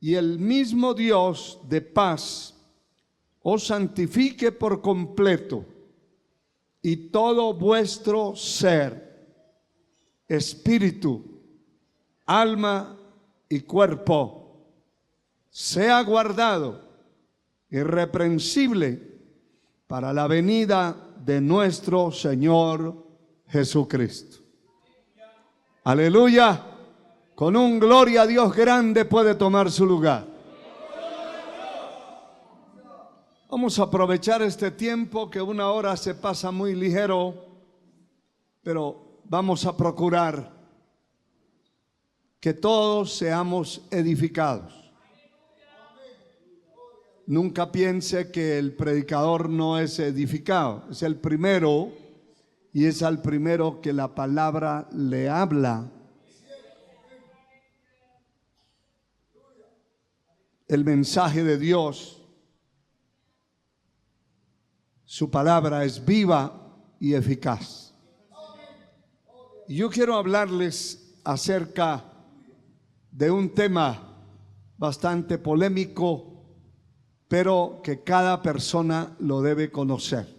y el mismo Dios de paz os santifique por completo, y todo vuestro ser, espíritu, alma y cuerpo, sea guardado irreprensible para la venida de nuestro Señor Jesucristo. Aleluya. Con un gloria a Dios grande puede tomar su lugar. Vamos a aprovechar este tiempo, que una hora se pasa muy ligero, pero vamos a procurar que todos seamos edificados. Nunca piense que el predicador no es edificado, es el primero, y es al primero que la palabra le habla. El mensaje de Dios, su palabra es viva y eficaz. Y yo quiero hablarles acerca de un tema bastante polémico, pero que cada persona lo debe conocer.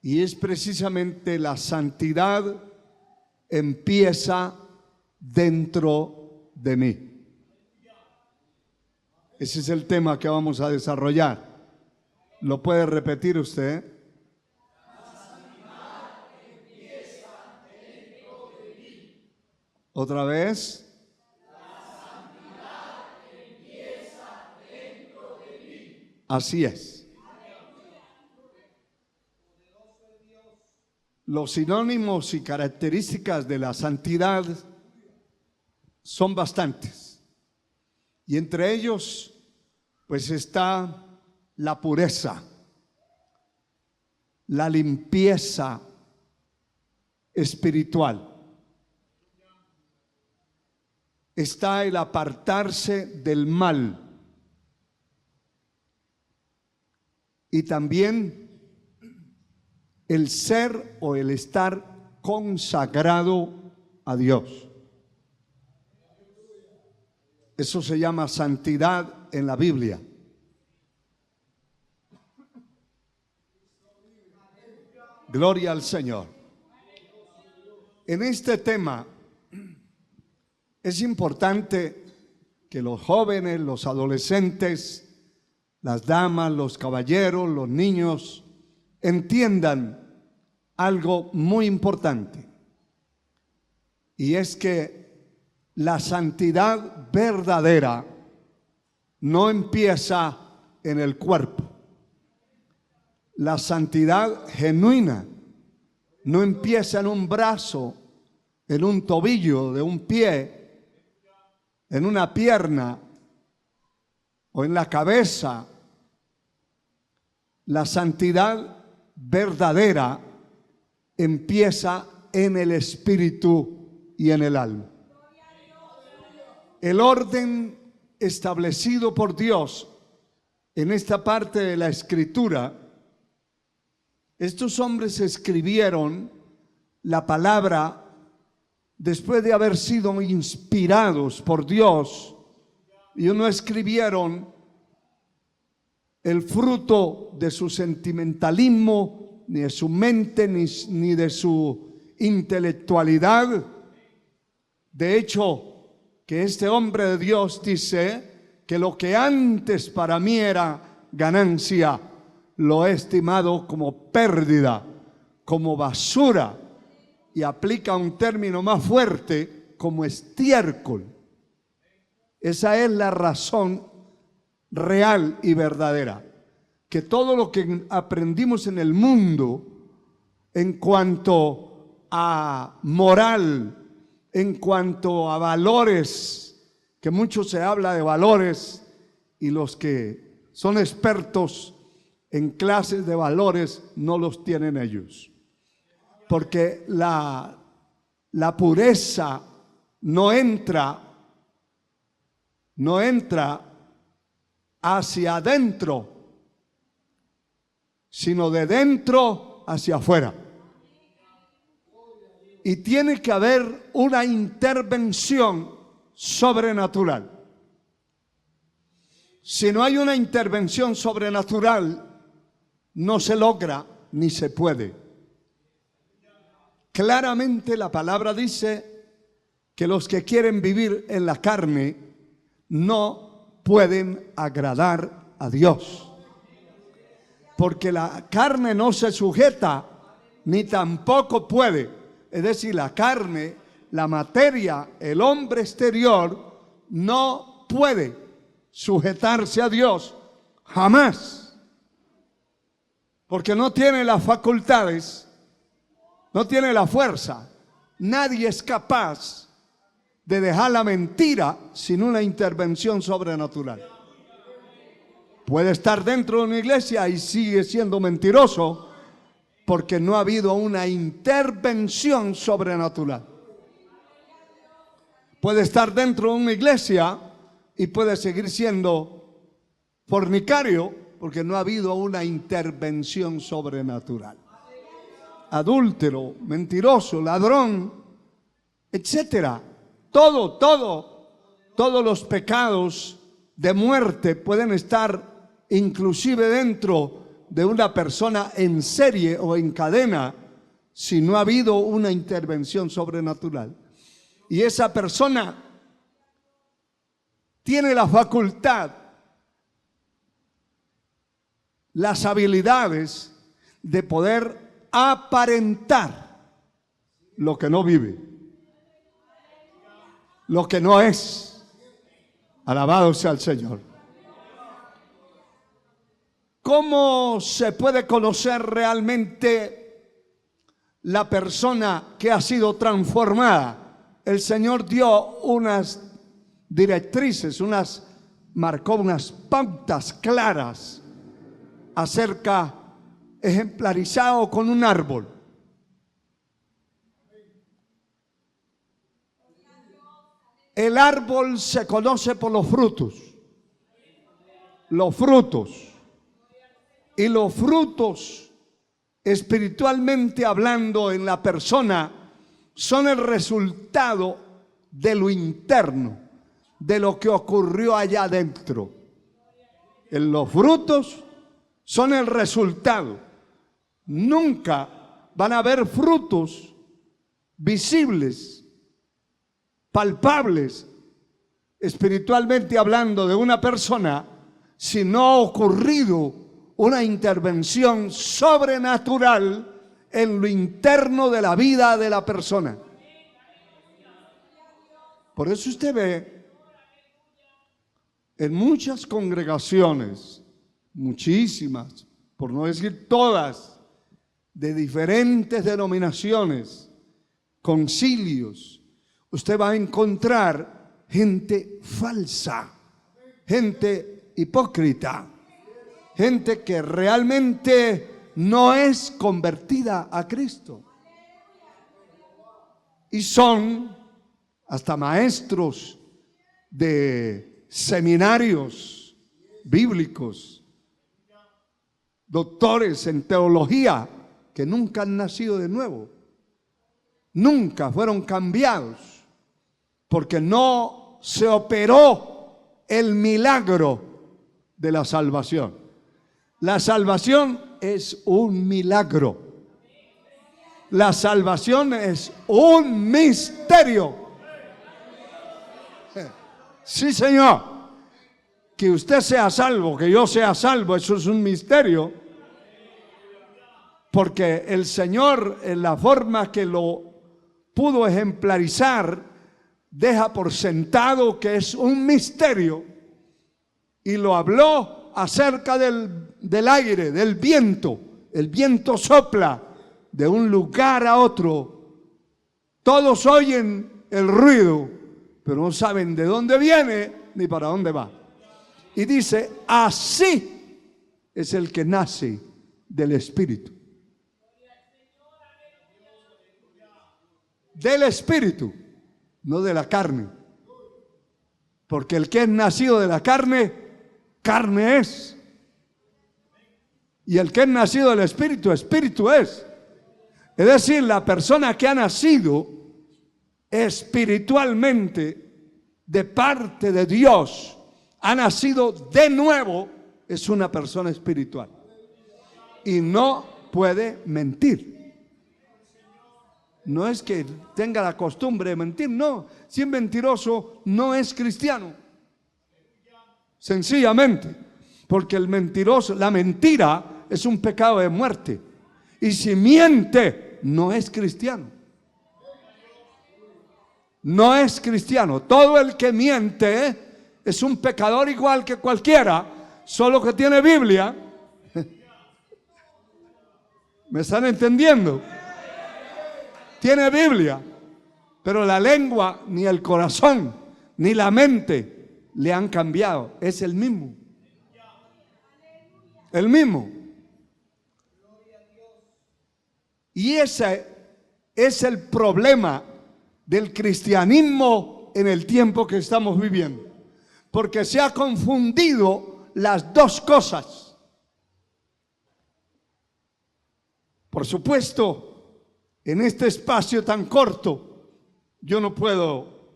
Y es precisamente: la santidad empieza dentro de mí. Ese es el tema que vamos a desarrollar. ¿Lo puede repetir usted? La santidad empieza dentro de mí. ¿Otra vez? La santidad empieza dentro de mí. Así es. Los sinónimos y características de la santidad son bastantes. Y entre ellos, pues está la pureza, la limpieza espiritual. Está el apartarse del mal. Y también el ser o el estar consagrado a Dios. Eso se llama santidad en la Biblia. Gloria al Señor. En este tema es importante que los jóvenes, los adolescentes, las damas, los caballeros, los niños entiendan algo muy importante, y es que la santidad verdadera no empieza en el cuerpo. La santidad genuina no empieza en un brazo, en un tobillo de un pie, en una pierna o en la cabeza. La santidad verdadera empieza en el espíritu y en el alma. El orden establecido por Dios en esta parte de la Escritura, estos hombres escribieron la palabra después de haber sido inspirados por Dios, y no escribieron el fruto de su sentimentalismo, ni de su mente, ni de su intelectualidad. De hecho, que este hombre de Dios dice que lo que antes para mí era ganancia, lo he estimado como pérdida, como basura, y aplica un término más fuerte, como estiércol. Esa es la razón real y verdadera, que todo lo que aprendimos en el mundo en cuanto a moral, en cuanto a valores, que mucho se habla de valores, y los que son expertos en clases de valores no los tienen ellos, porque la pureza no entra hacia adentro, sino de dentro hacia afuera. Y tiene que haber una intervención sobrenatural. Si no hay una intervención sobrenatural, no se logra ni se puede. Claramente la palabra dice que los que quieren vivir en la carne no pueden agradar a Dios. Porque la carne no se sujeta ni tampoco puede. Es decir, la carne, la materia, el hombre exterior no puede sujetarse a Dios jamás. Porque no tiene las facultades, no tiene la fuerza. Nadie es capaz de dejar la mentira sin una intervención sobrenatural. Puede estar dentro de una iglesia y sigue siendo mentiroso porque no ha habido una intervención sobrenatural. Puede estar dentro de una iglesia y puede seguir siendo fornicario porque no ha habido una intervención sobrenatural. Adúltero, mentiroso, ladrón, etcétera. Todos los pecados de muerte pueden estar inclusive dentro de una persona en serie o en cadena si no ha habido una intervención sobrenatural. Y esa persona tiene la facultad, las habilidades de poder aparentar lo que no vive, lo que no es. Alabado sea el Señor. ¿Cómo se puede conocer realmente la persona que ha sido transformada? El Señor dio unas directrices, marcó unas pautas claras acerca, ejemplarizado con un árbol. El árbol se conoce por los frutos. Los frutos. Y los frutos, espiritualmente hablando en la persona, son el resultado de lo interno, de lo que ocurrió allá adentro. Los frutos son el resultado. Nunca van a haber frutos visibles, palpables, espiritualmente hablando de una persona, si no ha ocurrido una intervención sobrenatural en lo interno de la vida de la persona. Por eso usted ve en muchas congregaciones, muchísimas, por no decir todas, de diferentes denominaciones, concilios, usted va a encontrar gente falsa, gente hipócrita, gente que realmente no es convertida a Cristo. Y son hasta maestros de seminarios bíblicos, doctores en teología, que nunca han nacido de nuevo, nunca fueron cambiados, porque no se operó el milagro de la salvación. La salvación es un milagro. La salvación es un misterio. Sí, Señor. Que usted sea salvo, que yo sea salvo, eso es un misterio. Porque el Señor, en la forma que lo pudo ejemplarizar, deja por sentado que es un misterio. Y lo habló acerca del aire, del viento. El viento sopla de un lugar a otro. Todos oyen el ruido, pero no saben de dónde viene ni para dónde va. Y dice, así es el que nace del Espíritu. Del Espíritu, no de la carne. Porque el que es nacido de la carne, carne es. Y el que es nacido del Espíritu, Espíritu es. Es decir, la persona que ha nacido espiritualmente de parte de Dios, ha nacido de nuevo, es una persona espiritual. Y no puede mentir. No es que tenga la costumbre de mentir, no. Si es mentiroso, no es cristiano. Sencillamente, porque el mentiroso, la mentira es un pecado de muerte. Y si miente, no es cristiano. No es cristiano. Todo el que miente es un pecador igual que cualquiera, solo que tiene Biblia. ¿Me están entendiendo? Tiene Biblia, pero la lengua, ni el corazón, ni la mente le han cambiado. Es el mismo. El mismo. Y ese es el problema del cristianismo en el tiempo que estamos viviendo. Porque se ha confundido las dos cosas. Por supuesto, en este espacio tan corto, yo no puedo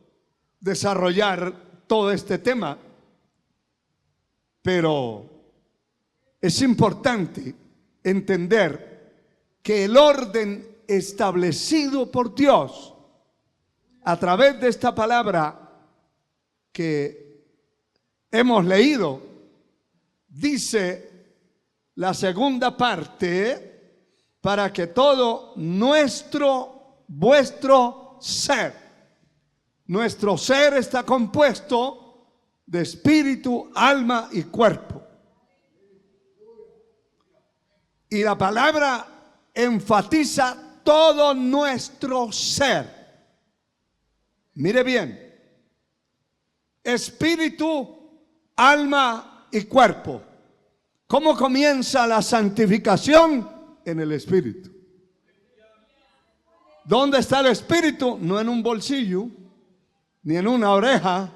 desarrollar todo este tema, pero es importante entender que el orden establecido por Dios a través de esta palabra que hemos leído, dice la segunda parte, para que todo vuestro nuestro ser está compuesto de espíritu, alma y cuerpo. Y la palabra enfatiza todo nuestro ser. Mire bien, espíritu, alma y cuerpo. ¿Cómo comienza la santificación? En el espíritu. ¿Dónde está el espíritu? No en un bolsillo, ni en una oreja,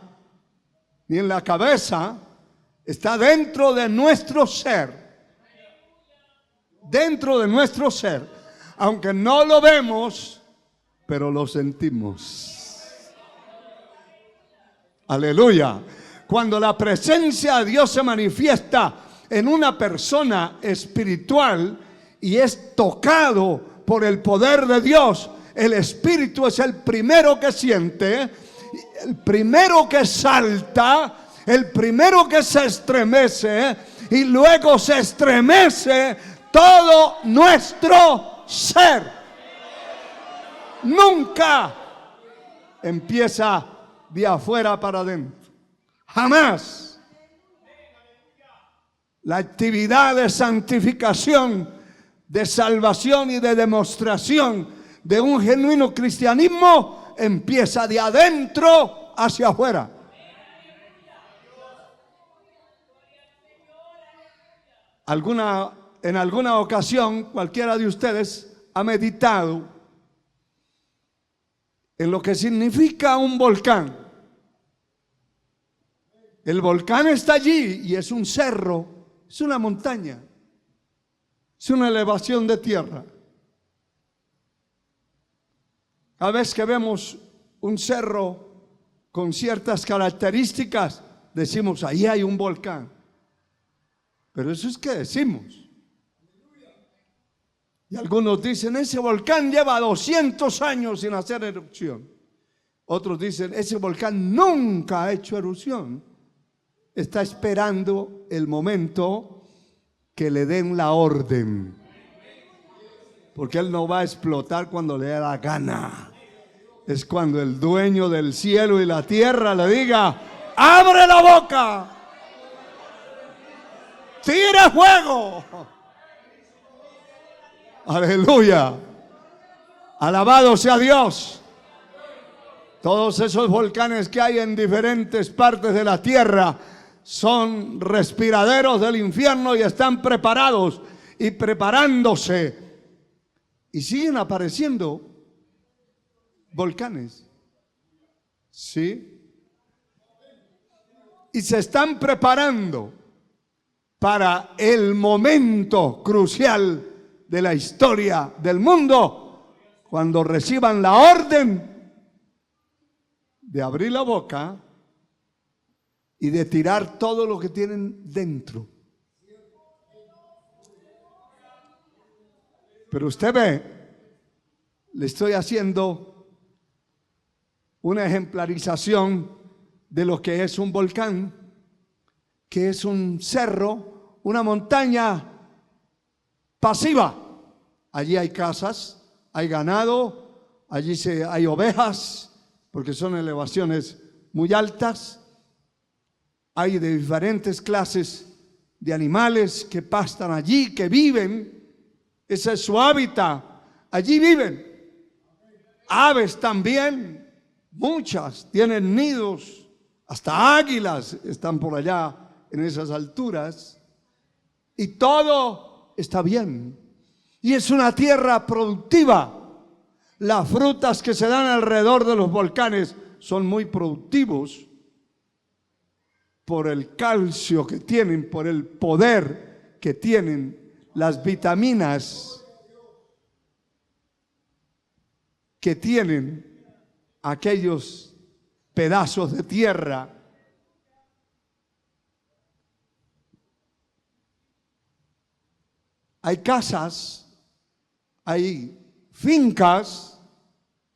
ni en la cabeza. Está dentro de nuestro ser. Dentro de nuestro ser. Aunque no lo vemos, pero lo sentimos. Aleluya. Cuando la presencia de Dios se manifiesta en una persona espiritual y es tocado por el poder de Dios, el espíritu es el primero que siente, el primero que salta, el primero que se estremece, y luego se estremece todo nuestro ser. Nunca empieza de afuera para adentro. Jamás. La actividad de santificación, de salvación y de demostración de un genuino cristianismo empieza de adentro hacia afuera. En alguna ocasión cualquiera de ustedes ha meditado en lo que significa un volcán. El volcán está allí y es un cerro, es una montaña. Es una elevación de tierra. Cada vez que vemos un cerro con ciertas características, decimos, ahí hay un volcán. Pero eso es que decimos. Y algunos dicen, ese volcán lleva 200 años sin hacer erupción. Otros dicen, ese volcán nunca ha hecho erupción. Está esperando el momento que le den la orden, porque él no va a explotar cuando le dé la gana. Es cuando el dueño del cielo y la tierra le diga, abre la boca, tira fuego. Aleluya, alabado sea Dios. Todos esos volcanes que hay en diferentes partes de la tierra son respiraderos del infierno y están preparados y preparándose. Y siguen apareciendo volcanes. ¿Sí? Y se están preparando para el momento crucial de la historia del mundo, cuando reciban la orden de abrir la boca y de tirar todo lo que tienen dentro. Pero usted ve, le estoy haciendo una ejemplarización de lo que es un volcán, que es un cerro, una montaña pasiva. Allí hay casas, hay ganado, allí hay ovejas, porque son elevaciones muy altas. Hay de diferentes clases de animales que pastan allí, que viven. Ese es su hábitat. Allí viven. Aves también, muchas tienen nidos. Hasta águilas están por allá en esas alturas. Y todo está bien. Y es una tierra productiva. Las frutas que se dan alrededor de los volcanes son muy productivos por el calcio que tienen, por el poder que tienen, las vitaminas que tienen aquellos pedazos de tierra. Hay casas, hay fincas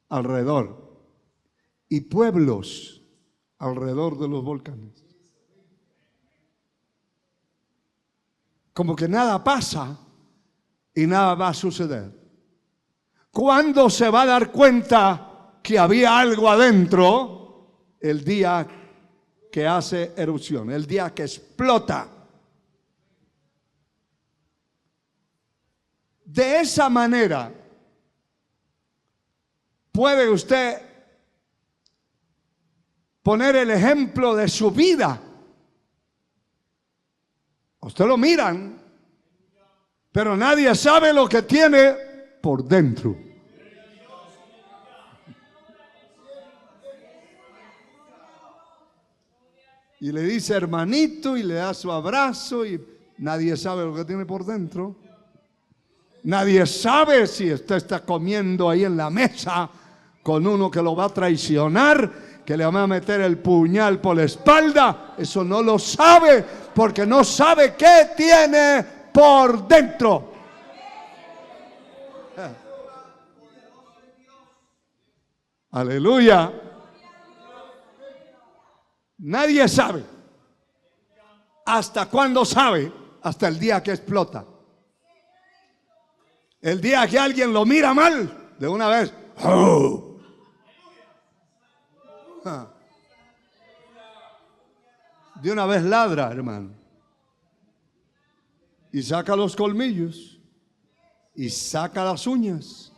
alrededor y pueblos alrededor de los volcanes. Como que nada pasa y nada va a suceder. ¿Cuándo se va a dar cuenta que había algo adentro? El día que hace erupción, el día que explota. De esa manera puede usted poner el ejemplo de su vida. Usted lo miran, pero nadie sabe lo que tiene por dentro. Y le dice hermanito y le da su abrazo y nadie sabe lo que tiene por dentro. Nadie sabe si usted está comiendo ahí en la mesa con uno que lo va a traicionar, que le va a meter el puñal por la espalda. Eso no lo sabe, porque no sabe qué tiene por dentro. Aleluya. Nadie sabe. ¿Hasta cuándo sabe? Hasta el día que explota. El día que alguien lo mira mal, de una vez. ¡Oh! De una vez ladra, hermano. Y saca los colmillos. Y saca las uñas.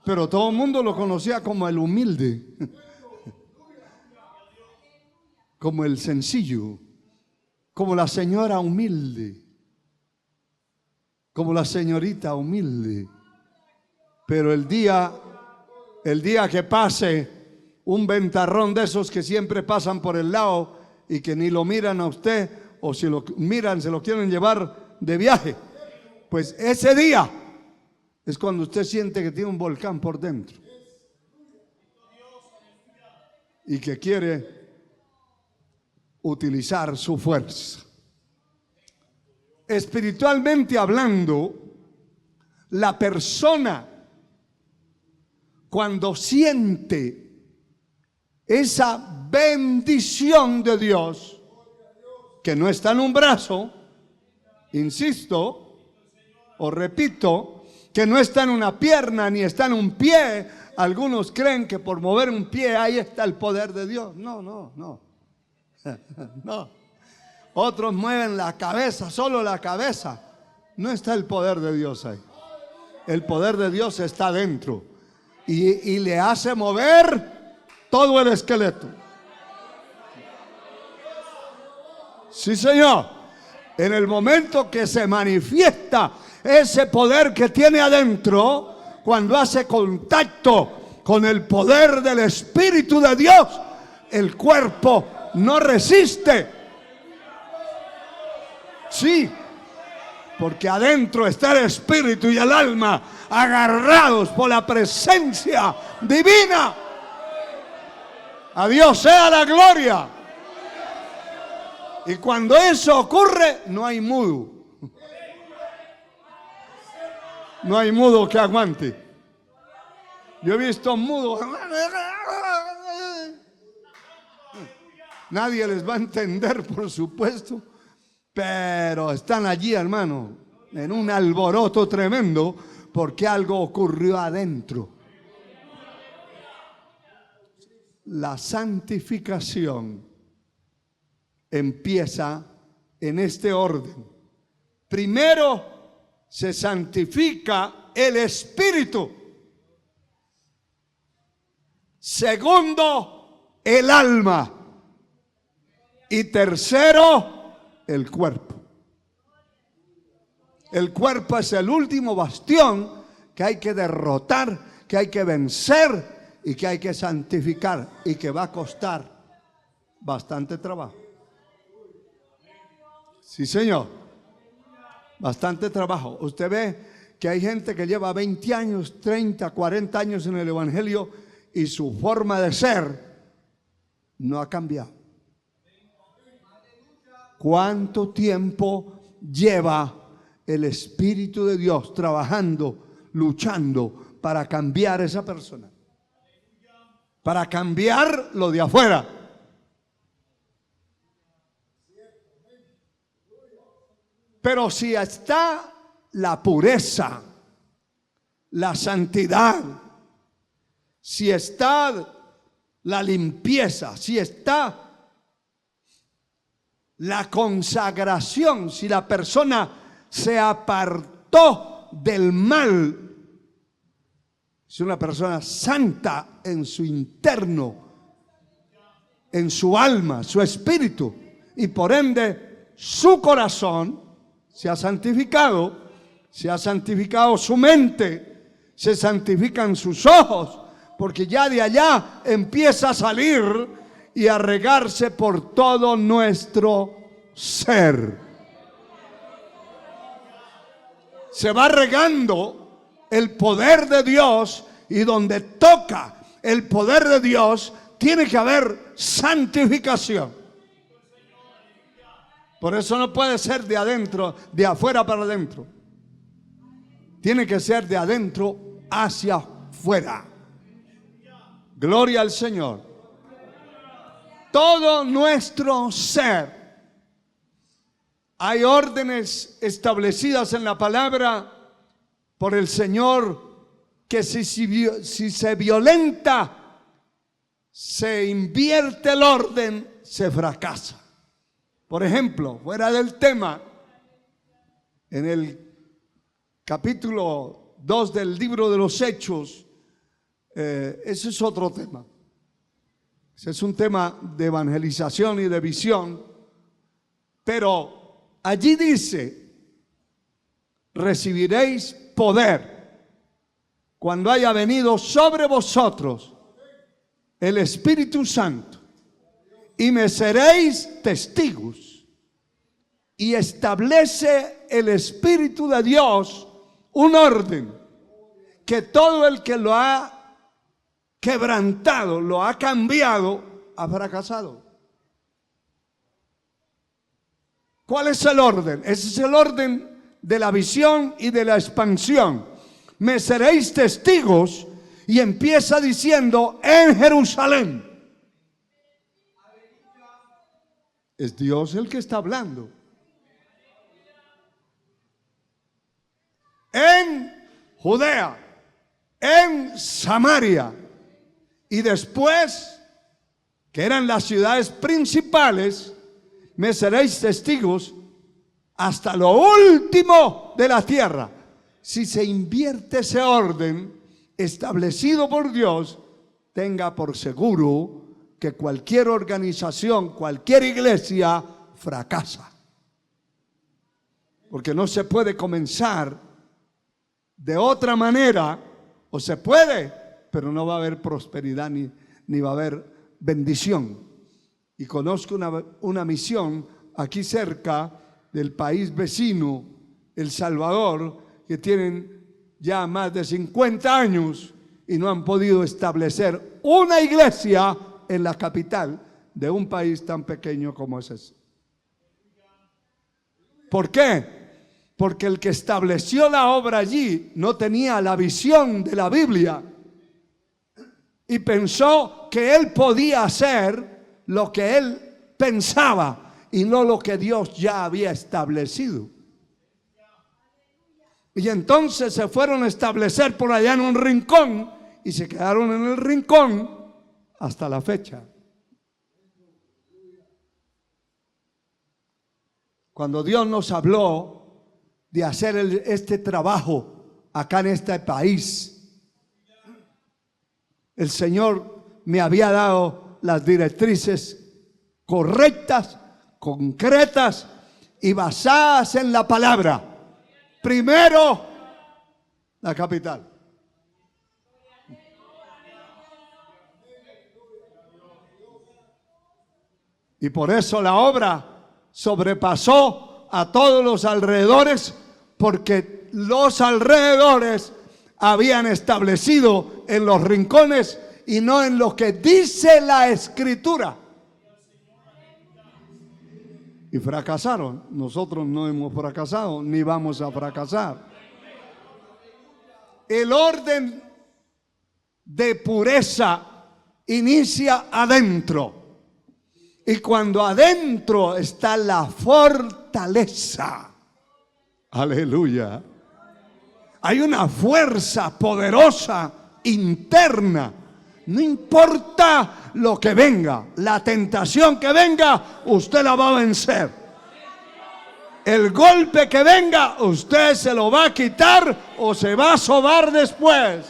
Pero todo el mundo lo conocía como el humilde. Como el sencillo. Como la señora humilde. Como la señorita humilde. Pero el día que pase un ventarrón de esos que siempre pasan por el lado y que ni lo miran a usted, o si lo miran se lo quieren llevar de viaje, pues ese día es cuando usted siente que tiene un volcán por dentro y que quiere utilizar su fuerza. Espiritualmente hablando, la persona cuando siente esa bendición de Dios, que no está en un brazo, insisto, o repito, que no está en una pierna ni está en un pie. Algunos creen que por mover un pie ahí está el poder de Dios. No, no, no. No. Otros mueven la cabeza, solo la cabeza. No está el poder de Dios ahí. El poder de Dios está dentro. Y le hace mover todo el esqueleto. Sí, Señor. En el momento que se manifiesta ese poder que tiene adentro, cuando hace contacto con el poder del Espíritu de Dios, el cuerpo no resiste. Sí, porque adentro está el espíritu y el alma agarrados por la presencia divina. A Dios sea la gloria. Y cuando eso ocurre, no hay mudo. No hay mudo que aguante. Yo he visto mudos. Nadie les va a entender, por supuesto. Pero están allí, hermano, en un alboroto tremendo, porque algo ocurrió adentro. La santificación empieza en este orden. Primero se santifica el espíritu. Segundo, el alma. Y tercero, el cuerpo. El cuerpo es el último bastión que hay que derrotar, que hay que vencer y que hay que santificar y que va a costar bastante trabajo. Sí, señor. Bastante trabajo. Usted ve que hay gente que lleva 20 años, 30, 40 años en el evangelio y su forma de ser no ha cambiado. ¿Cuánto tiempo lleva el Espíritu de Dios trabajando, luchando para cambiar esa persona? Para cambiar lo de afuera. Pero si está la pureza, la santidad, si está la limpieza, si está la consagración, si la persona se apartó del mal, es una persona santa en su interno, en su alma, su espíritu, y por ende su corazón se ha santificado su mente, se santifican sus ojos, porque ya de allá empieza a salir y a regarse por todo nuestro ser. Se va regando el poder de Dios, y donde toca el poder de Dios tiene que haber santificación. Por eso no puede ser de adentro, de afuera para adentro. Tiene que ser de adentro hacia afuera. Gloria al Señor. Todo nuestro ser. Hay órdenes establecidas en la palabra por el Señor que si se violenta, se invierte el orden, se fracasa. Por ejemplo, fuera del tema, en el capítulo 2 del libro de los Hechos, ese es otro tema. Ese es un tema de evangelización y de visión. Pero allí dice: recibiréis poder cuando haya venido sobre vosotros el Espíritu Santo, y me seréis testigos. Y establece el Espíritu de Dios un orden que todo el que lo ha quebrantado, lo ha cambiado, ha fracasado. ¿Cuál es el orden? Ese es el orden de la visión y de la expansión. Me seréis testigos, y empieza diciendo en Jerusalén. Es Dios el que está hablando. En Judea, en Samaria, y después, que eran las ciudades principales, me seréis testigos hasta lo último de la tierra. Si se invierte ese orden establecido por Dios, tenga por seguro que cualquier organización, cualquier iglesia fracasa. Porque no se puede comenzar de otra manera, o se puede, pero no va a haber prosperidad ni va a haber bendición. Y conozco una misión aquí cerca del país vecino, El Salvador, que tienen ya más de 50 años y no han podido establecer una iglesia en la capital de un país tan pequeño como es ese. ¿Por qué? Porque el que estableció la obra allí no tenía la visión de la Biblia y pensó que él podía hacer lo que él pensaba y no lo que Dios ya había establecido. Y entonces se fueron a establecer por allá en un rincón y se quedaron en el rincón hasta la fecha. Cuando Dios nos habló de hacer este trabajo acá en este país, el Señor me había dado las directrices correctas, concretas y basadas en la palabra. Primero, la capital. Y por eso la obra sobrepasó a todos los alrededores, porque los alrededores habían establecido en los rincones y no en lo que dice la Escritura. Y fracasaron. Nosotros no hemos fracasado, ni vamos a fracasar. El orden de pureza inicia adentro. Y cuando adentro está la fortaleza, aleluya, hay una fuerza poderosa interna. No importa lo que venga, la tentación que venga, usted la va a vencer. El golpe que venga, usted se lo va a quitar o se va a sobar después.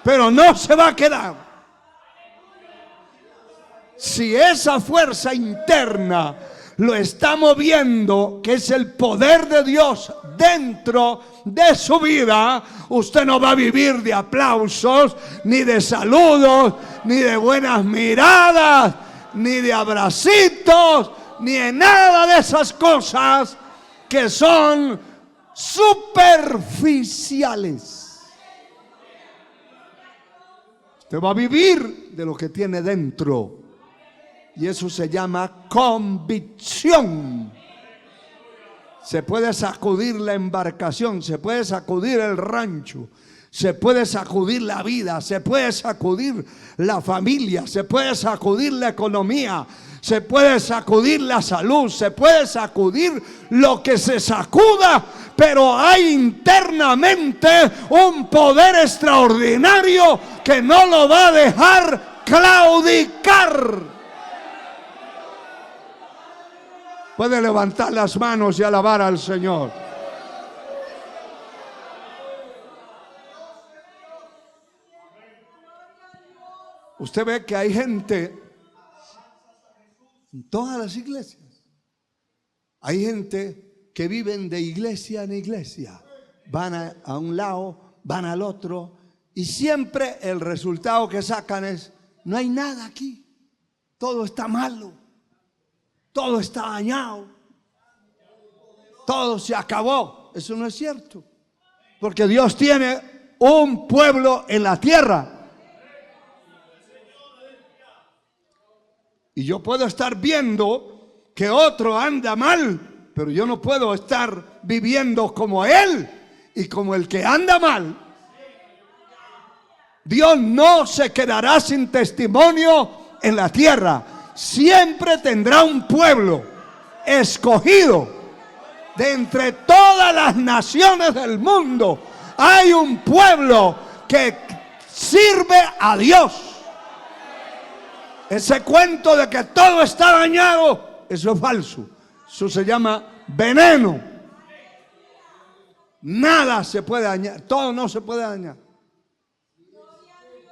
Pero no se va a quedar. Si esa fuerza interna lo está moviendo, que es el poder de Dios dentro de su vida, usted no va a vivir de aplausos, ni de saludos, ni de buenas miradas, ni de abracitos, ni de nada de esas cosas que son superficiales. Usted va a vivir de lo que tiene dentro. Y eso se llama convicción. Se puede sacudir la embarcación, se puede sacudir el rancho, se puede sacudir la vida, se puede sacudir la familia, se puede sacudir la economía, se puede sacudir la salud, se puede sacudir lo que se sacuda, pero hay internamente un poder extraordinario que no lo va a dejar claudicar. Puede levantar las manos y alabar al Señor. Usted ve que hay gente en todas las iglesias. Hay gente que viven de iglesia en iglesia. Van a un lado, van al otro. Y siempre el resultado que sacan es: no hay nada aquí. Todo está malo. Todo está dañado. Todo se acabó. Eso no es cierto. Porque Dios tiene un pueblo en la tierra. Y yo puedo estar viendo que otro anda mal, pero yo no puedo estar viviendo como él y como el que anda mal. Dios no se quedará sin testimonio en la tierra. Siempre tendrá un pueblo escogido de entre todas las naciones del mundo. Hay un pueblo que sirve a Dios. Ese cuento de que todo está dañado, eso es falso. Eso se llama veneno. Nada se puede dañar, todo no se puede dañar.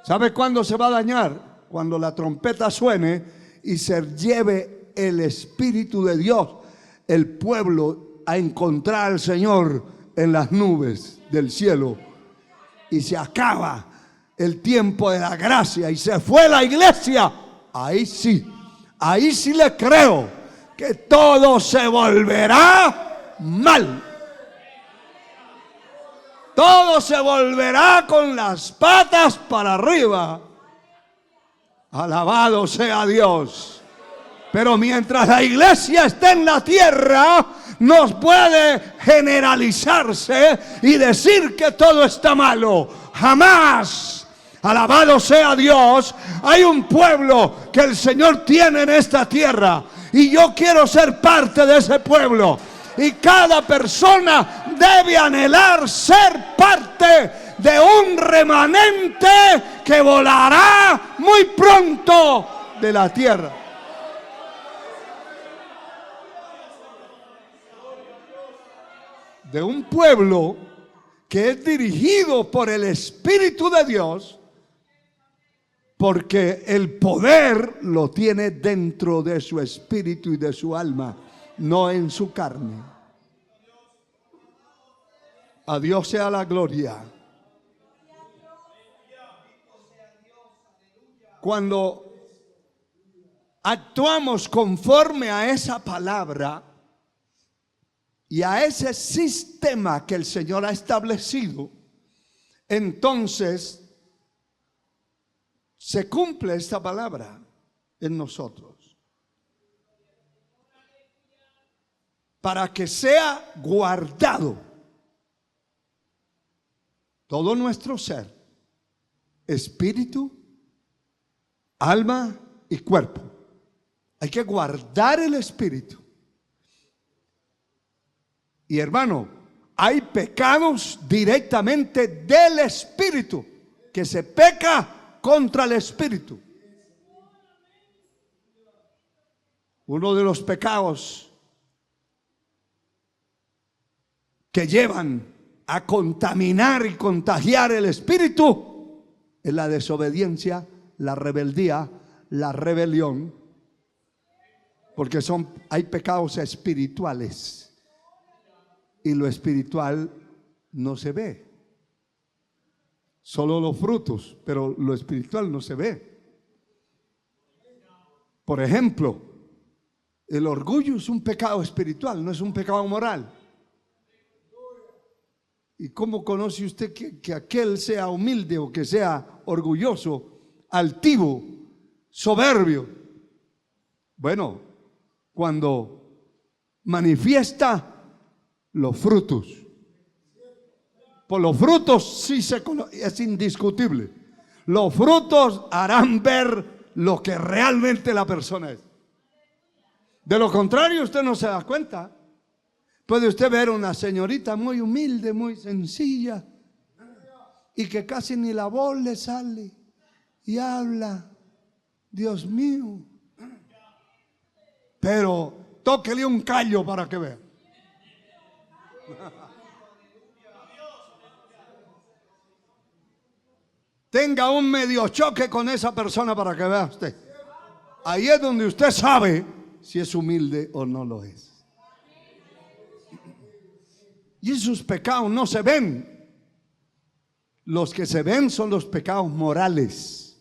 ¿Sabe cuándo se va a dañar? Cuando la trompeta suene y se lleve el Espíritu de Dios, el pueblo, a encontrar al Señor en las nubes del cielo. Y se acaba el tiempo de la gracia y se fue la iglesia. Ahí sí le creo que todo se volverá mal. Todo se volverá con las patas para arriba. Alabado sea Dios. Pero mientras la iglesia esté en la tierra, no puede generalizarse y decir que todo está malo. Jamás. Alabado sea Dios. Hay un pueblo que el Señor tiene en esta tierra, y yo quiero ser parte de ese pueblo. Y cada persona debe anhelar ser parte de un remanente que volará muy pronto de la tierra. De un pueblo que es dirigido por el Espíritu de Dios, porque el poder lo tiene dentro de su espíritu y de su alma, no en su carne. A Dios sea la gloria. Cuando actuamos conforme a esa palabra y a ese sistema que el Señor ha establecido, entonces se cumple esta palabra en nosotros. Para que sea guardado todo nuestro ser, espíritu, alma y cuerpo. Hay que guardar el espíritu. Y hermano, hay pecados directamente del espíritu, que se peca contra el espíritu. Uno de los pecados que llevan a contaminar y contagiar el espíritu es la desobediencia, la rebeldía, la rebelión, porque hay pecados espirituales y lo espiritual no se ve, solo los frutos, pero lo espiritual no se ve. Por ejemplo, el orgullo es un pecado espiritual, no es un pecado moral. ¿Y cómo conoce usted que aquel sea humilde o que sea orgulloso, altivo, soberbio? Bueno, cuando manifiesta los frutos. Por los frutos sí se conoce, es indiscutible. Los frutos harán ver lo que realmente la persona es. De lo contrario, usted no se da cuenta. Puede usted ver una señorita muy humilde, muy sencilla, y que casi ni la voz le sale y habla, Dios mío. Pero tóquele un callo para que vea. Tenga un medio choque con esa persona para que vea usted. Ahí es donde usted sabe si es humilde o no lo es. Y esos pecados no se ven. Los que se ven son los pecados morales.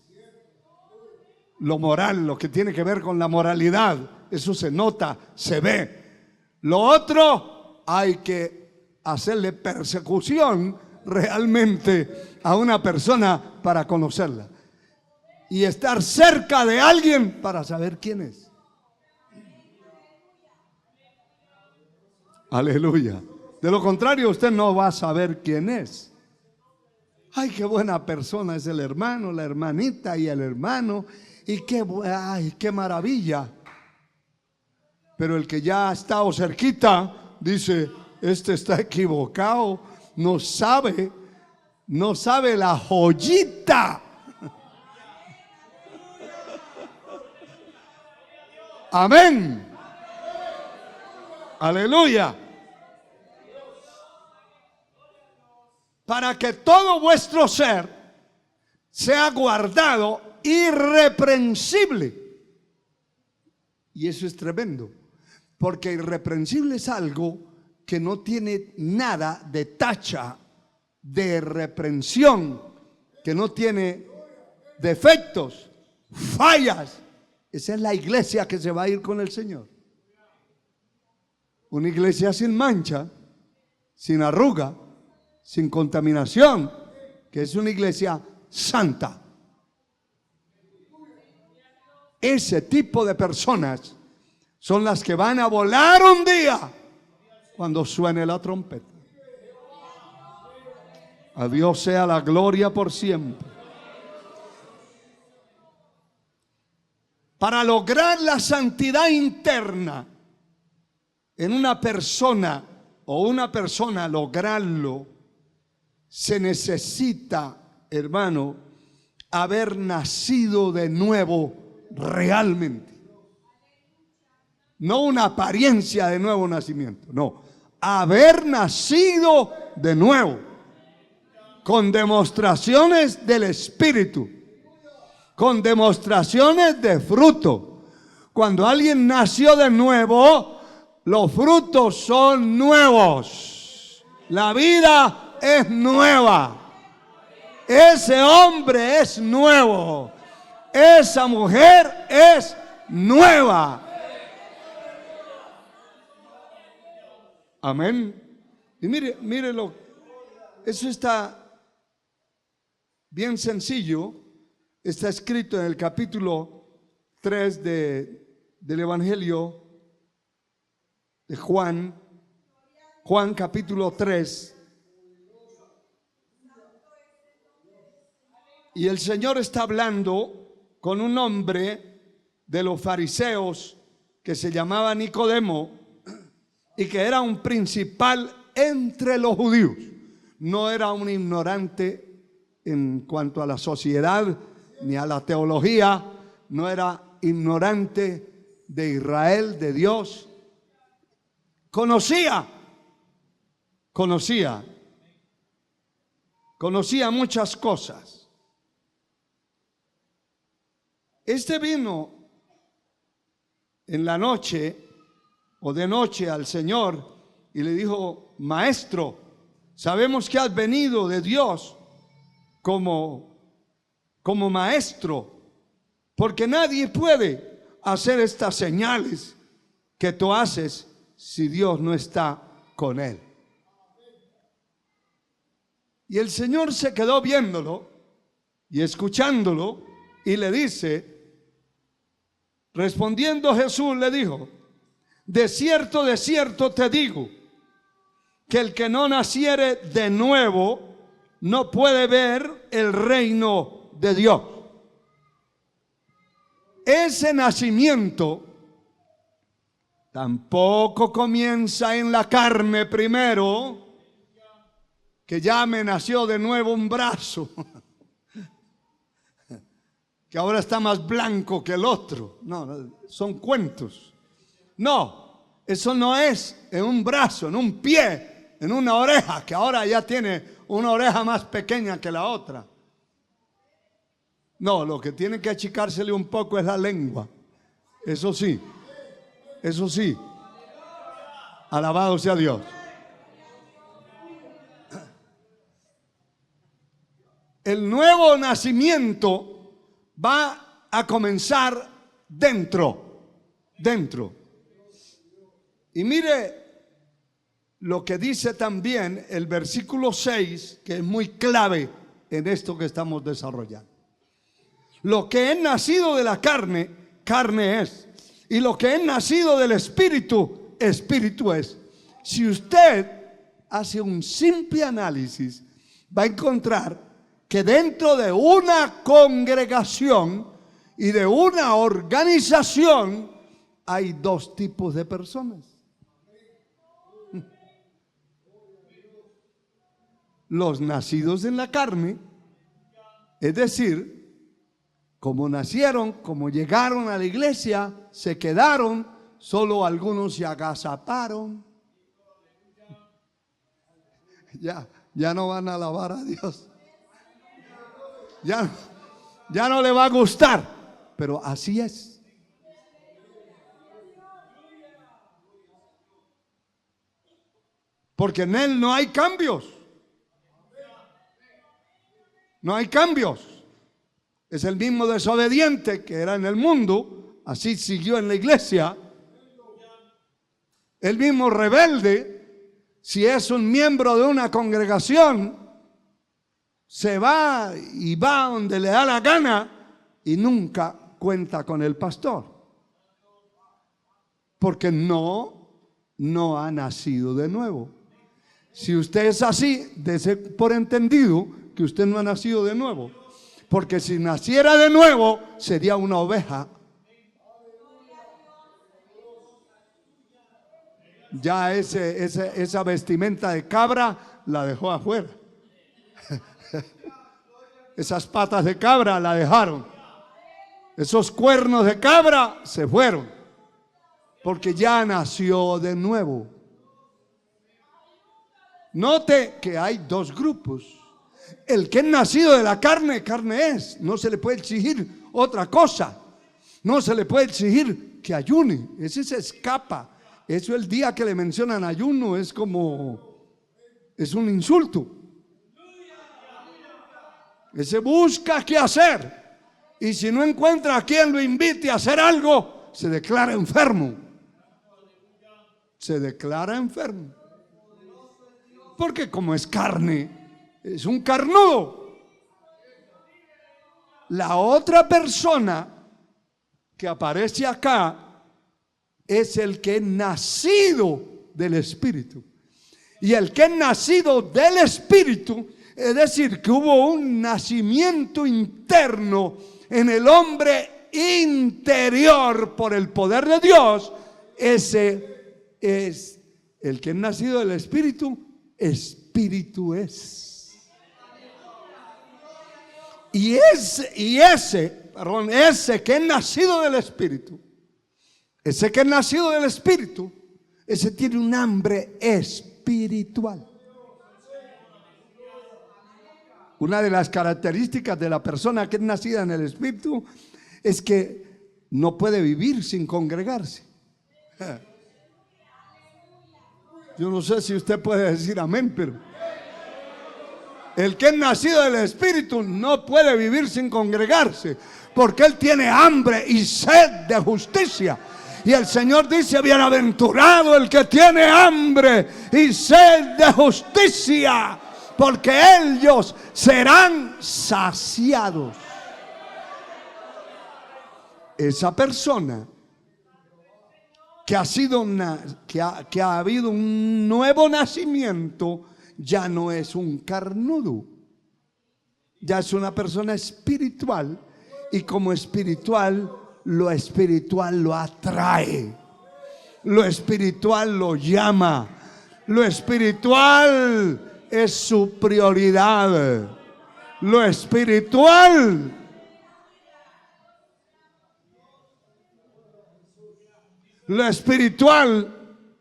Lo moral, lo que tiene que ver con la moralidad, eso se nota, se ve. Lo otro, hay que hacerle persecución realmente a una persona para conocerla. Y estar cerca de alguien para saber quién es. Aleluya. De lo contrario, usted no va a saber quién es. Ay, qué buena persona es el hermano, la hermanita y el hermano. Y qué maravilla. Pero el que ya ha estado cerquita dice, este está equivocado, no sabe la joyita. Amén. Aleluya. Para que todo vuestro ser sea guardado irreprensible. Y eso es tremendo, porque irreprensible es algo que no tiene nada de tacha, de reprensión, que no tiene defectos, fallas. Esa es la iglesia que se va a ir con el Señor. Una iglesia sin mancha, sin arruga, sin contaminación, que es una iglesia santa. Ese tipo de personas son las que van a volar un día cuando suene la trompeta. A Dios sea la gloria por siempre. Para lograr la santidad interna en una persona o una persona lograrlo, se necesita, hermano, haber nacido de nuevo realmente. No una apariencia de nuevo nacimiento, no. Haber nacido de nuevo, con demostraciones del Espíritu, con demostraciones de fruto. Cuando alguien nació de nuevo, los frutos son nuevos. La vida es nueva. Ese hombre es nuevo. Esa mujer es nueva. Amén. Y mírelo. Eso está bien sencillo. Está escrito en el capítulo 3 del Evangelio de Juan. Juan capítulo 3. Y el Señor está hablando con un hombre de los fariseos que se llamaba Nicodemo y que era un principal entre los judíos. No era un ignorante en cuanto a la sociedad ni a la teología, no era ignorante de Israel, de Dios. Conocía muchas cosas. Este vino en la noche o de noche al Señor y le dijo: Maestro, sabemos que has venido de Dios como maestro, porque nadie puede hacer estas señales que tú haces si Dios no está con él. Y el Señor se quedó viéndolo y escuchándolo y le dice, respondiendo Jesús le dijo: de cierto te digo, que el que no naciere de nuevo no puede ver el reino de Dios. Ese nacimiento tampoco comienza en la carne primero, que ya me nació de nuevo un brazo, que ahora está más blanco que el otro. No, son cuentos. No, eso no es en un brazo, en un pie, en una oreja, que ahora ya tiene una oreja más pequeña que la otra. No, lo que tiene que achicársele un poco es la lengua. Eso sí, eso sí. Alabado sea Dios. El nuevo nacimiento va a comenzar dentro. Y mire lo que dice también el versículo 6, que es muy clave en esto que estamos desarrollando. Lo que es nacido de la carne, carne es. Y lo que es nacido del Espíritu, Espíritu es. Si usted hace un simple análisis, va a encontrar que dentro de una congregación y de una organización hay dos tipos de personas. Los nacidos en la carne, es decir, como nacieron, como llegaron a la iglesia, se quedaron, solo algunos se agazaparon. Ya no van a alabar a Dios. Ya no le va a gustar, pero así es. Porque en Él no hay cambios. No hay cambios. Es el mismo desobediente que era en el mundo, así siguió en la iglesia. El mismo rebelde, si es un miembro de una congregación, se va y va donde le da la gana y nunca cuenta con el pastor, porque no ha nacido de nuevo. Si usted es así, dése por entendido que usted no ha nacido de nuevo, porque si naciera de nuevo sería una oveja. Ya esa vestimenta de cabra la dejó afuera. Esas patas de cabra la dejaron. Esos cuernos de cabra se fueron, porque ya nació de nuevo. Note que hay dos grupos. El que es nacido de la carne, carne es. No se le puede exigir otra cosa. No se le puede exigir que ayune. Ese se escapa. Eso el día que le mencionan ayuno es un insulto. Ese busca qué hacer. Y si no encuentra a quien lo invite a hacer algo, se declara enfermo. Se declara enfermo. Porque como es carne, es un carnudo. La otra persona que aparece acá es el que es nacido del Espíritu. Y el que es nacido del Espíritu, es decir, que hubo un nacimiento interno en el hombre interior por el poder de Dios, ese es el que es nacido del Espíritu. Espíritu es. Y ese que es nacido del Espíritu, ese que es nacido del Espíritu, ese tiene un hambre espiritual. Una de las características de la persona que es nacida en el Espíritu es que no puede vivir sin congregarse. Yo no sé si usted puede decir amén, pero el que es nacido del Espíritu no puede vivir sin congregarse, porque él tiene hambre y sed de justicia. Y el Señor dice: bienaventurado el que tiene hambre y sed de justicia, porque ellos serán saciados. Esa persona que ha habido un nuevo nacimiento, ya no es un carnudo, ya es una persona espiritual, y como espiritual lo atrae, lo espiritual lo llama, lo espiritual es su prioridad, lo espiritual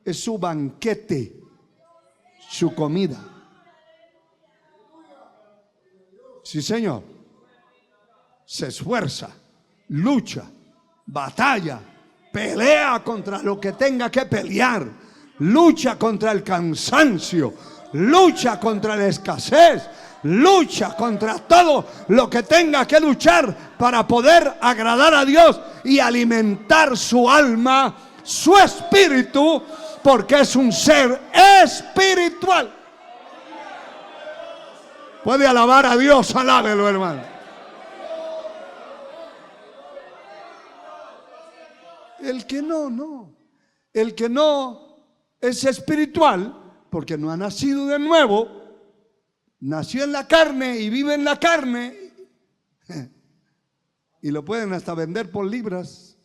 es su banquete, su comida. Sí, Señor. Se esfuerza, lucha, batalla, pelea contra lo que tenga que pelear, lucha contra el cansancio, lucha contra la escasez, lucha contra todo lo que tenga que luchar para poder agradar a Dios y alimentar su alma, su espíritu, porque es un ser espiritual. Puede alabar a Dios, alábelo, hermano. El que no. El que no es espiritual, porque no ha nacido de nuevo, nació en la carne y vive en la carne, y lo pueden hasta vender por libras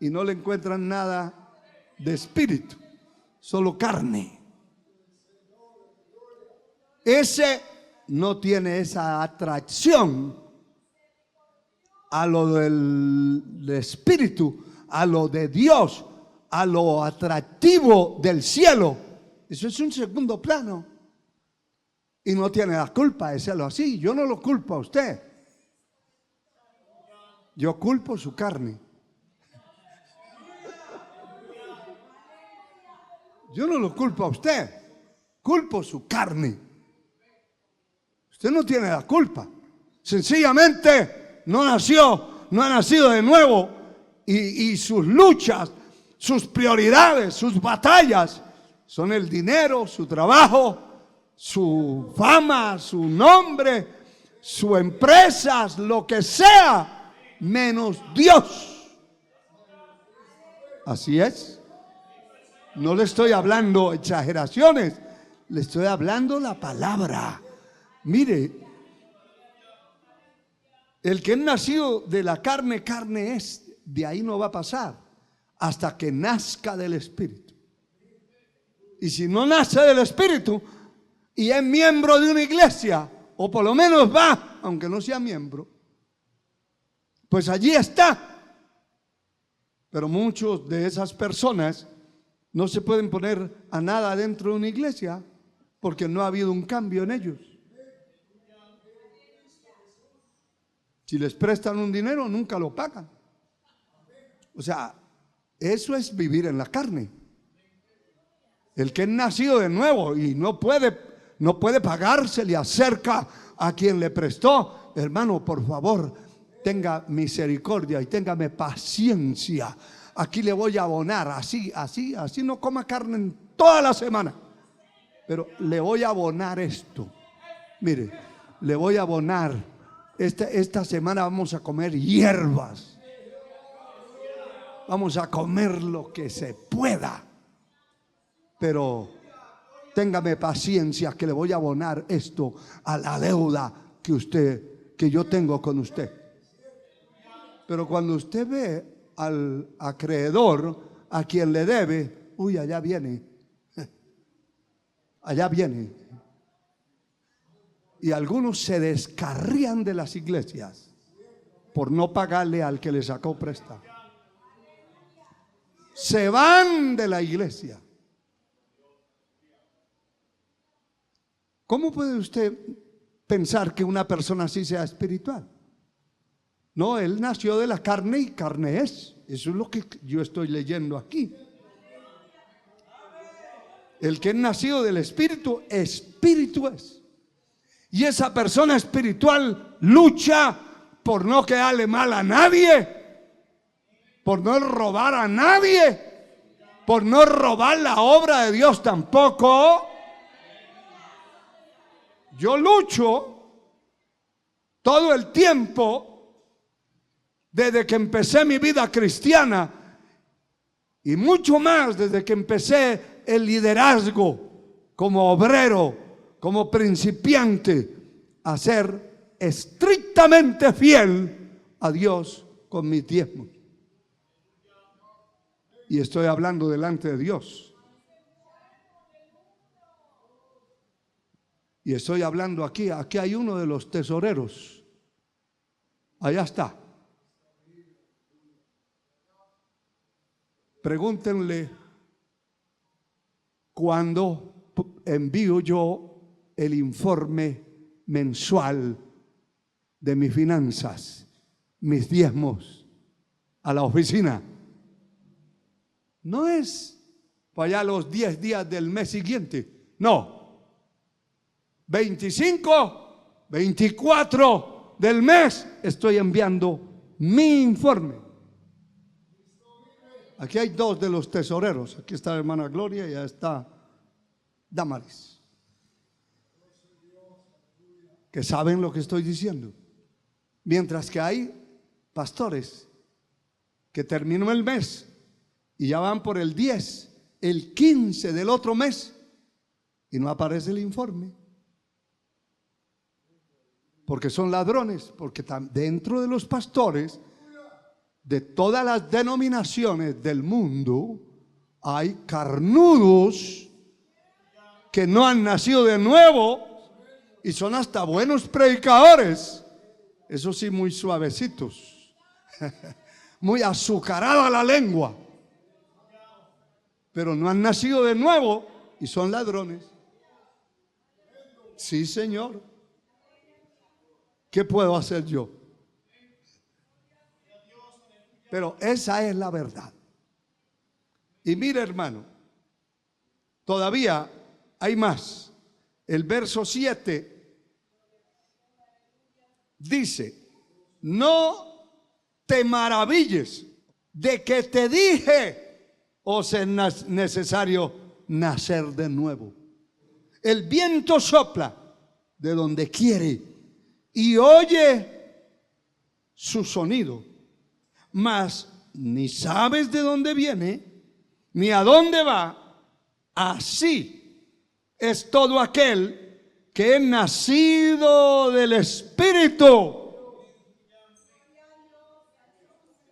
y no le encuentran nada de espíritu, solo carne. Ese no tiene esa atracción a lo del espíritu, a lo de Dios, a lo atractivo del cielo. Eso es un segundo plano. Y no tiene la culpa de serlo así. Yo no lo culpo a usted. Yo culpo su carne. Yo no lo culpo a usted. Culpo su carne. Usted no tiene la culpa. Sencillamente no ha nacido de nuevo. Y sus luchas, sus prioridades, sus batallas son el dinero, su trabajo, su fama, su nombre, su empresa, lo que sea. menos Dios. Así es. No le estoy hablando exageraciones, le estoy hablando la palabra. Mire, el que es nacido de la carne, carne es. De ahí no va a pasar hasta que nazca del Espíritu. Y si no nace del Espíritu y es miembro de una iglesia, o por lo menos va, aunque no sea miembro, pues allí está. Pero muchos de esas personas no se pueden poner a nada dentro de una iglesia porque no ha habido un cambio en ellos. Si les prestan un dinero, nunca lo pagan. O sea, eso es vivir en la carne. El que es nacido de nuevo y no puede pagar, se le acerca a quien le prestó. Hermano, por favor, tenga misericordia y téngame paciencia. Aquí le voy a abonar, así no coma carne en toda la semana. Pero le voy a abonar esto. Mire, le voy a abonar. Esta semana vamos a comer hierbas. Vamos a comer lo que se pueda. Pero téngame paciencia que le voy a abonar esto a la deuda que yo tengo con usted. Pero cuando usted ve al acreedor, a quien le debe, uy, allá viene. Allá viene. Y algunos se descarrían de las iglesias por no pagarle al que le sacó préstamo. Se van de la iglesia. ¿Cómo puede usted pensar que una persona así sea espiritual? No, él nació de la carne y carne es. Eso es lo que yo estoy leyendo aquí. El que es nacido del Espíritu, Espíritu es. Y esa persona espiritual lucha por no quedarle mal a nadie, por no robar a nadie, por no robar la obra de Dios tampoco. Yo lucho todo el tiempo desde que empecé mi vida cristiana y mucho más desde que empecé el liderazgo como obrero, como principiante, a ser estrictamente fiel a Dios con mis diezmos. Y estoy hablando delante de Dios. Y estoy hablando aquí hay uno de los tesoreros. Allá está. Pregúntenle cuándo envío yo el informe mensual de mis finanzas, mis diezmos, a la oficina. No es para allá los 10 días del mes siguiente, no. 25, 24 del mes estoy enviando mi informe. Aquí hay dos de los tesoreros. Aquí está la hermana Gloria y allá está Damaris, que saben lo que estoy diciendo. Mientras que hay pastores que terminó el mes y ya van por el 10, el 15 del otro mes y no aparece el informe. Porque son ladrones, porque dentro de los pastores de todas las denominaciones del mundo hay carnudos que no han nacido de nuevo y son hasta buenos predicadores, eso sí, muy suavecitos, muy azucarada la lengua, pero no han nacido de nuevo y son ladrones. Sí, Señor. ¿Qué puedo hacer yo? Pero esa es la verdad. Y mire, hermano, todavía hay más. El verso 7 dice: no te maravilles de que te dije, os es necesario nacer de nuevo. El viento sopla de donde quiere y oye su sonido, mas ni sabes de dónde viene, ni a dónde va. Así es todo aquel que es nacido del Espíritu.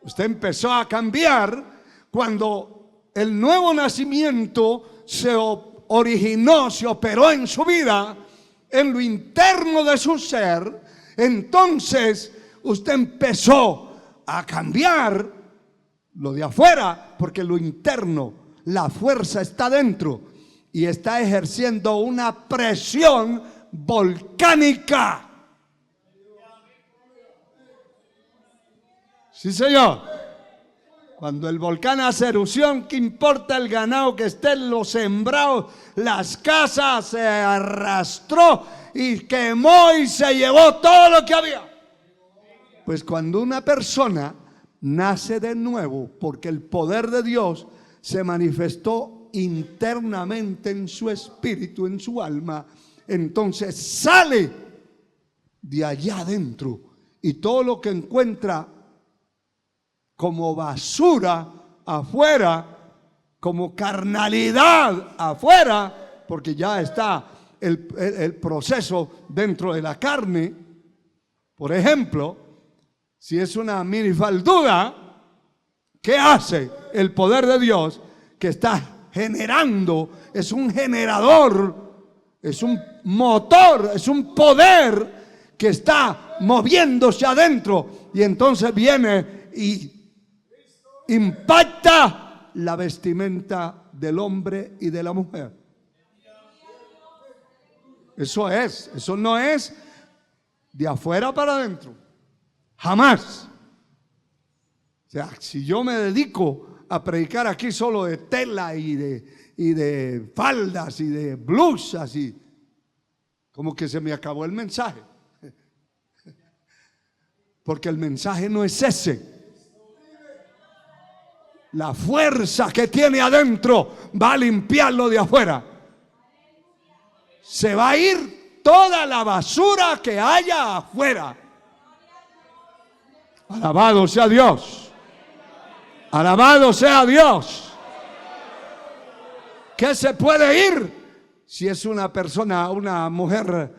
Usted empezó a cambiar cuando el nuevo nacimiento se originó, se operó en su vida, en lo interno de su ser. Entonces usted empezó a cambiar lo de afuera, porque lo interno, la fuerza está dentro y está ejerciendo una presión volcánica. Sí, señor. Cuando el volcán hace erupción, ¿qué importa el ganado que esté en los sembrados? Las casas se arrastró y quemó y se llevó todo lo que había. Pues cuando una persona nace de nuevo, porque el poder de Dios se manifestó internamente en su espíritu, en su alma, entonces sale de allá adentro y todo lo que encuentra como basura afuera, como carnalidad afuera, porque ya está el proceso dentro de la carne. Por ejemplo, si es una minifalduda, ¿qué hace el poder de Dios que está generando? Es un generador, es un motor, es un poder que está moviéndose adentro, y entonces viene y impacta la vestimenta del hombre y de la mujer. Eso no es de afuera para adentro, jamás. O sea, si yo me dedico a predicar aquí solo de tela y de faldas y de blusas, y como que se me acabó el mensaje, porque el mensaje no es ese. La fuerza que tiene adentro va a limpiarlo de afuera. Se va a ir toda la basura que haya afuera. Alabado sea Dios. Alabado sea Dios. ¿Qué se puede ir? Si es una persona, una mujer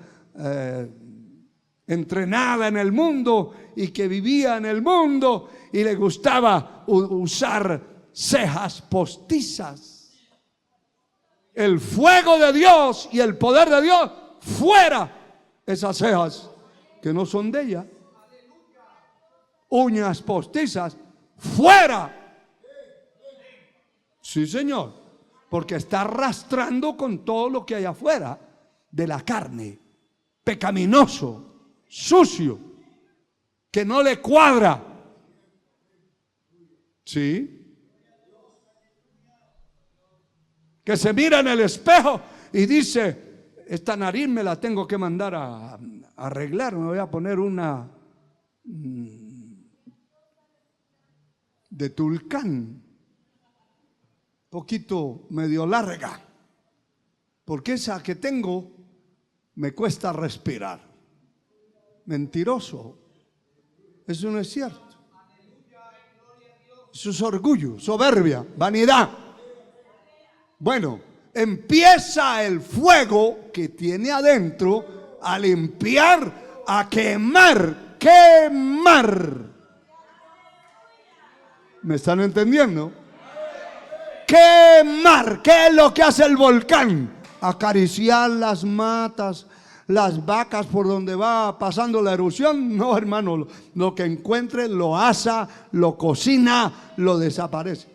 entrenada en el mundo y que vivía en el mundo y le gustaba usar cejas postizas. El fuego de Dios y el poder de Dios, fuera esas cejas que no son de ella. Uñas postizas, fuera. Sí, señor, porque está arrastrando con todo lo que hay afuera de la carne, pecaminoso, sucio, que no le cuadra. ¿Sí? Que se mira en el espejo y dice: esta nariz me la tengo que mandar a arreglar, me voy a poner una de tulcán, poquito medio larga, porque esa que tengo me cuesta respirar. Mentiroso. Eso no es cierto. Eso es orgullo, soberbia, vanidad. Bueno, empieza el fuego que tiene adentro a limpiar, a quemar. ¿Me están entendiendo? Quemar. ¿Qué es lo que hace el volcán? Acariciar las matas, las vacas por donde va pasando la erupción. No, hermano, lo que encuentre lo asa, lo cocina, lo desaparece.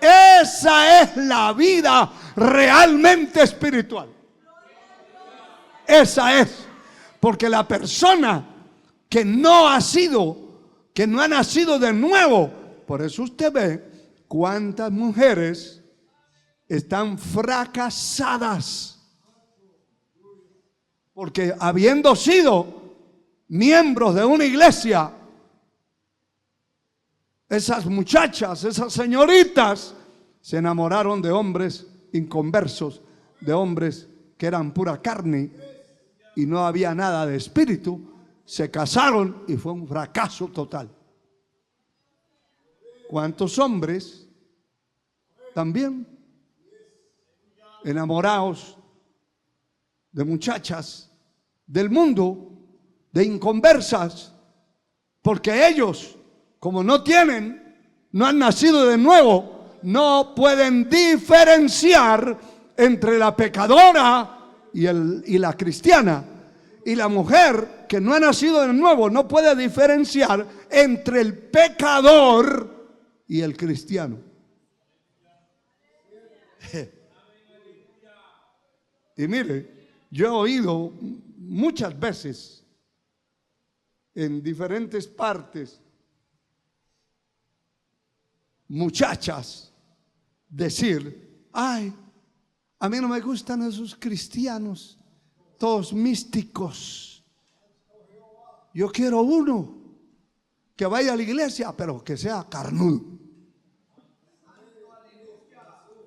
Esa es la vida realmente espiritual. Esa es. Porque la persona que no ha nacido de nuevo, por eso usted ve cuántas mujeres están fracasadas. Porque habiendo sido miembros de una iglesia, esas muchachas, esas señoritas, se enamoraron de hombres inconversos, de hombres que eran pura carne y no había nada de espíritu. se casaron y fue un fracaso total. ¿Cuántos hombres también enamorados de muchachas del mundo, de inconversas, porque ellos, como no han nacido de nuevo, no pueden diferenciar entre la pecadora y la cristiana? Y la mujer que no ha nacido de nuevo no puede diferenciar entre el pecador y el cristiano. Y mire, yo he oído muchas veces en diferentes partes muchachas decir: ay, a mí no me gustan esos cristianos todos místicos, yo quiero uno que vaya a la iglesia pero que sea carnudo,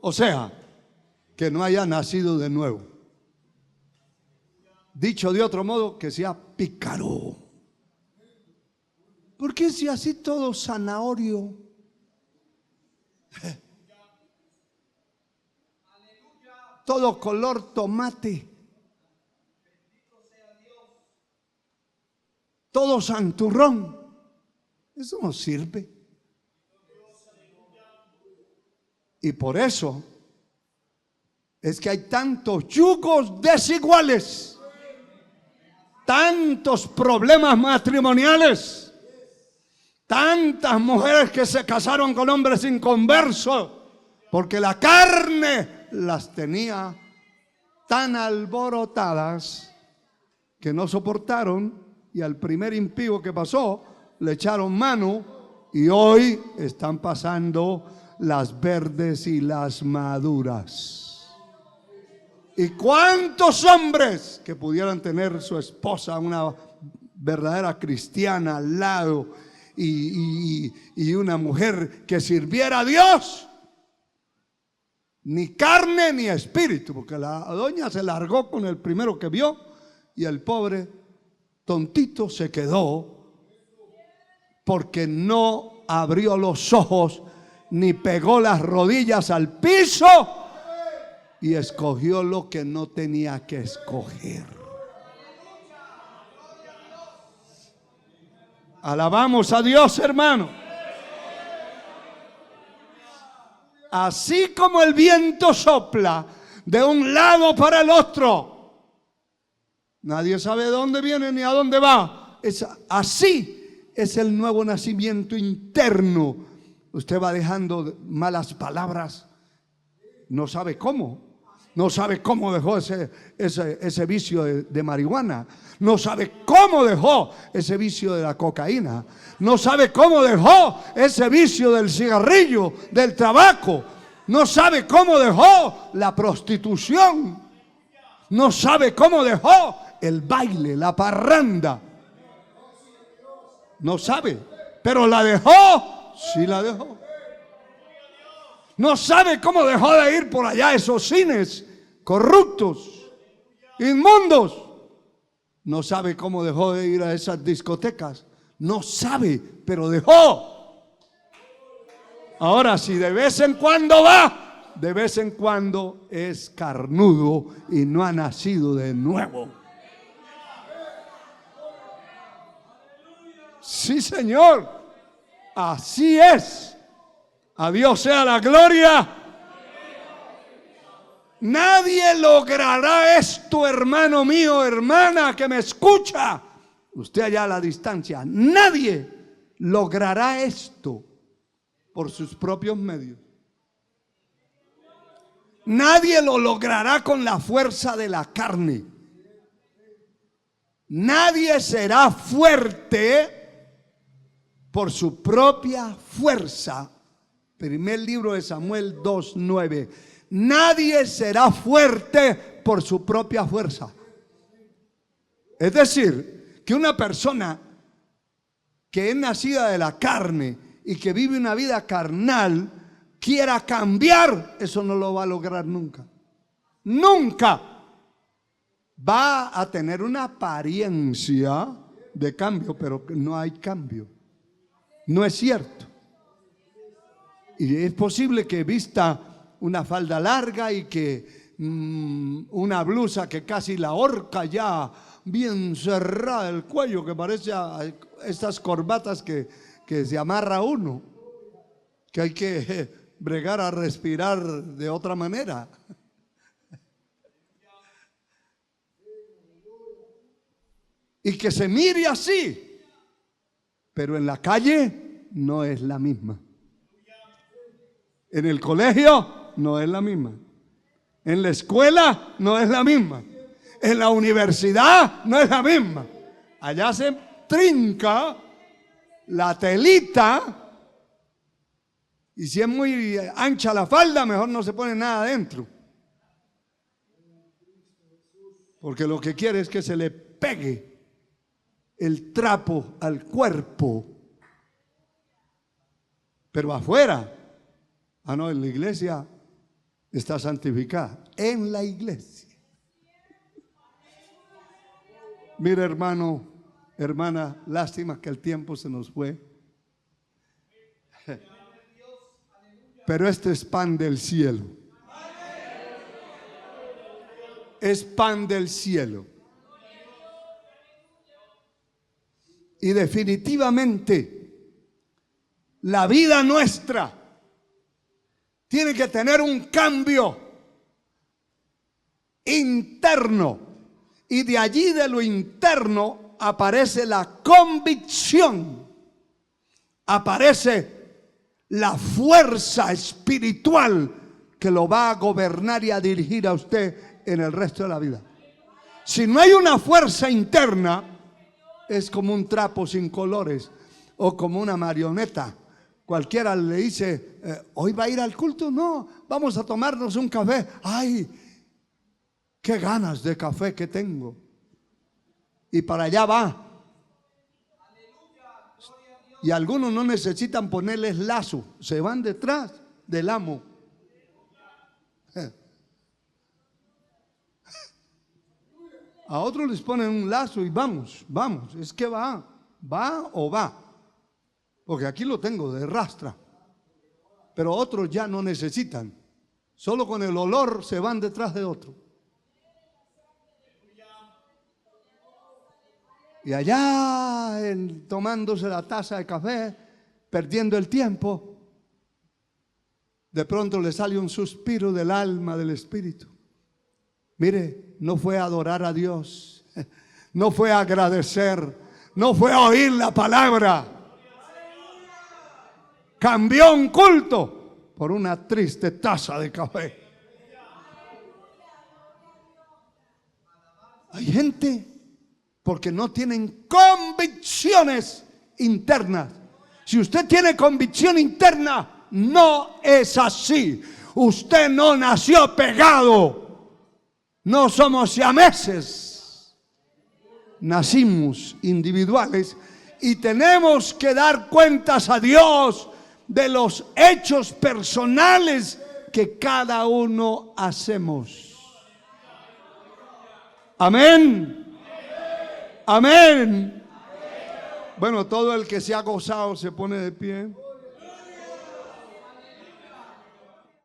o sea, que no haya nacido de nuevo. Dicho de otro modo, que sea pícaro. ¿Por qué si así todo zanahorio? Todo color tomate. Todo santurrón. Eso no sirve. Y por eso es que hay tantos yugos desiguales, tantos problemas matrimoniales, tantas mujeres que se casaron con hombres inconversos, porque la carne las tenía tan alborotadas que no soportaron, y al primer impío que pasó le echaron mano, y hoy están pasando las verdes y las maduras. ¿Y cuántos hombres que pudieran tener su esposa, una verdadera cristiana al lado, y una mujer que sirviera a Dios? Ni carne ni espíritu, porque la doña se largó con el primero que vio y el pobre tontito se quedó porque no abrió los ojos ni pegó las rodillas al piso y escogió lo que no tenía que escoger. Alabamos a Dios, hermano. Así como el viento sopla de un lado para el otro, nadie sabe de dónde viene ni a dónde va. Así es el nuevo nacimiento interno. Usted va dejando malas palabras, no sabe cómo. No sabe cómo dejó ese vicio de marihuana. No sabe cómo dejó ese vicio de la cocaína. No sabe cómo dejó ese vicio del cigarrillo, del tabaco. No sabe cómo dejó la prostitución. No sabe cómo dejó el baile, la parranda. No sabe, pero la dejó. Sí la dejó. No sabe cómo dejó de ir por allá a esos cines corruptos, inmundos. No sabe cómo dejó de ir a esas discotecas. No sabe, pero dejó. Ahora, si de vez en cuando va, de vez en cuando es carnudo y no ha nacido de nuevo. Sí, Señor, así es. A Dios sea la gloria. Nadie logrará esto, hermano mío, hermana que me escucha. Usted allá a la distancia. Nadie logrará esto por sus propios medios. Nadie lo logrará con la fuerza de la carne. Nadie será fuerte por su propia fuerza. Primer libro de Samuel 2:9. Nadie será fuerte por su propia fuerza. Es decir, que una persona que es nacida de la carne y que vive una vida carnal quiera cambiar, eso no lo va a lograr nunca. Nunca. Va a tener una apariencia de cambio, pero no hay cambio. No es cierto. Y es posible que vista una falda larga y que una blusa que casi la horca ya, bien cerrada el cuello, que parece a estas corbatas que se amarra uno, que hay que bregar a respirar de otra manera. Y que se mire así, pero en la calle no es la misma. En el colegio no es la misma. En la escuela no es la misma. En la universidad no es la misma. Allá se trinca la telita y si es muy ancha la falda, mejor no se pone nada adentro. Porque lo que quiere es que se le pegue el trapo al cuerpo. Pero afuera, no, en la iglesia está santificada. En la iglesia. Mira, hermano, hermana, lástima que el tiempo se nos fue. Pero este es pan del cielo. Es pan del cielo. Y definitivamente la vida nuestra tiene que tener un cambio interno. Y de allí, de lo interno, aparece la convicción. Aparece la fuerza espiritual que lo va a gobernar y a dirigir a usted en el resto de la vida. Si no hay una fuerza interna, es como un trapo sin colores o como una marioneta. Cualquiera le dice, ¿hoy va a ir al culto? No, vamos a tomarnos un café. ¡Ay, qué ganas de café que tengo! Y para allá va. Y algunos no necesitan ponerles lazo, se van detrás del amo. A otros les ponen un lazo y vamos, vamos. Es que va o va. Porque aquí lo tengo de rastra. Pero otros ya no necesitan. Solo con el olor se van detrás de otro. Y allá, tomándose la taza de café, perdiendo el tiempo, de pronto le sale un suspiro del alma, del espíritu. Mire, no fue a adorar a Dios, no fue a agradecer, no fue a oír la palabra. Cambió un culto por una triste taza de café. Hay gente porque no tienen convicciones internas. Si usted tiene convicción interna, no es así. Usted no nació pegado. No somos siameses. Nacimos individuales y tenemos que dar cuentas a Dios de los hechos personales que cada uno hacemos. Amén. Amén. Bueno, todo el que se ha gozado se pone de pie.